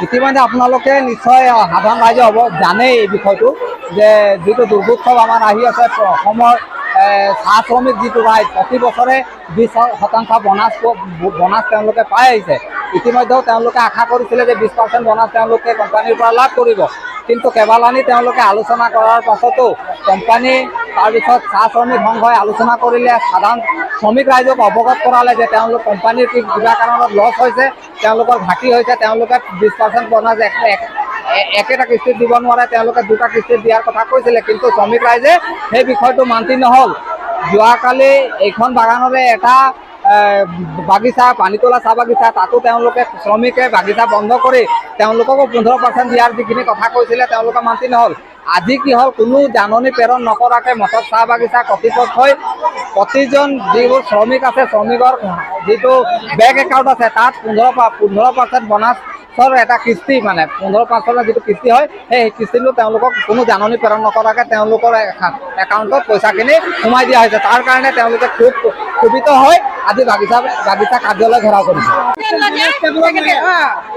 ইতিমধ্যে আপোনালোকে নিশ্চয় সাধাৰণ ৰাইজে জানেই এই বিষয়টো যে যিটো দুৰ্গোৎসৱ আমাৰ আহি আছে অসমৰ চাহ শ্ৰমিক যিটো ৰাইজ প্ৰতি বছৰে 20% বোনাছ তেওঁলোকে পাই আহিছে। ইতিমধ্যেও তেওঁলোকে আশা কৰিছিলে যে 20% বোনাছ তেওঁলোকে কোম্পানীৰ পৰা লাভ কৰিব, কিন্তু কেইবালানি তেওঁলোকে আলোচনা কৰাৰ পাছতো কোম্পানী তাৰপিছত চাহ শ্ৰমিক সংঘই আলোচনা কৰিলে, সাধাৰণ শ্ৰমিক ৰাইজক অৱগত কৰালে যে তেওঁলোক কোম্পানীৰ কিবা কাৰণত লছ হৈছে, তেওঁলোকৰ ঘাটি হৈছে, তেওঁলোকে 20% বোনাছ একেটা কিস্তিত দিব নোৱাৰে, তেওঁলোকে দুটা কিস্তিত দিয়াৰ কথা কৈছিলে, কিন্তু শ্ৰমিক ৰাইজে সেই বিষয়টো মান্তি নহ'ল। যোৱাকালি এইখন বাগানৰে এটা বাগিচা পানীতোলা চাহ বাগিচা, তাতো তেওঁলোকে শ্ৰমিকে বাগিচা বন্ধ কৰি তেওঁলোককো 15% দিয়াৰ যিখিনি কথা কৈছিলে তেওঁলোকে মান্তি নহ'ল। আজি কি হ'ল, কোনো জাননী প্ৰেৰণ নকৰাকৈ মটৰ চাহ বাগিচা কৰ্তৃপক্ষই প্ৰতিজন যিবোৰ শ্ৰমিক আছে শ্ৰমিকৰ যিটো বেংক একাউণ্ট আছে তাত 15% বোনাছৰ এটা কিস্তি, মানে 15% যিটো কিস্তি হয় সেই কিস্তিটো তেওঁলোকক কোনো জাননী প্ৰেৰণ নকৰাকৈ তেওঁলোকৰ একাউণ্টত পইচাখিনি সোমাই দিয়া হৈছে। তাৰ কাৰণে তেওঁলোকে খুব ক্ষোভিত হৈ আজি বাগিচা কাৰ্যালয় ঘেৰাও কৰিছে।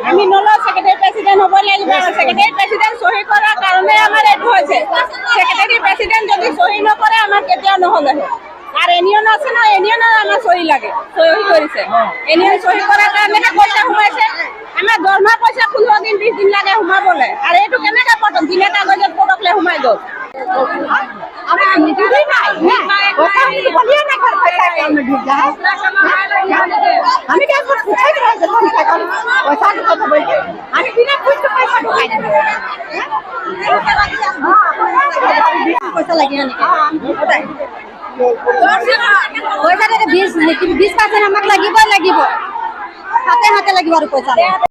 আমি নলওঁ, ছেক্ৰেটাৰী প্ৰেচিডেণ্ট হ'ব লাগিব। ছেক্ৰেটাৰী প্ৰেচিডেণ্ট চহী কৰাৰ কাৰণে আমাৰ এইটো হৈছে। ছেক্ৰেটাৰী প্ৰেচিডেণ্ট যদি চহী নকৰে আমাৰ কেতিয়াও নহ'লে হয়। আৰ এনিয়ন আছে না, এনিয়নৰ আমাৰ চহী লাগে, চহী কৰিছে। এনিয়ন চহী কৰাৰ কাৰণেহে পইচা সোমাইছে। আমাৰ দৰমহা পইচা 15 দিন 20 দিন লাগে সোমাবলৈ, আৰু এইটো কেনেকৈ পটক দিনে কাগজত পটকলে সোমাই গ'ল। পইচা লাগে পইচা 20% আমাক লাগিব, হাতে হাতে লাগিব আৰু পইচা।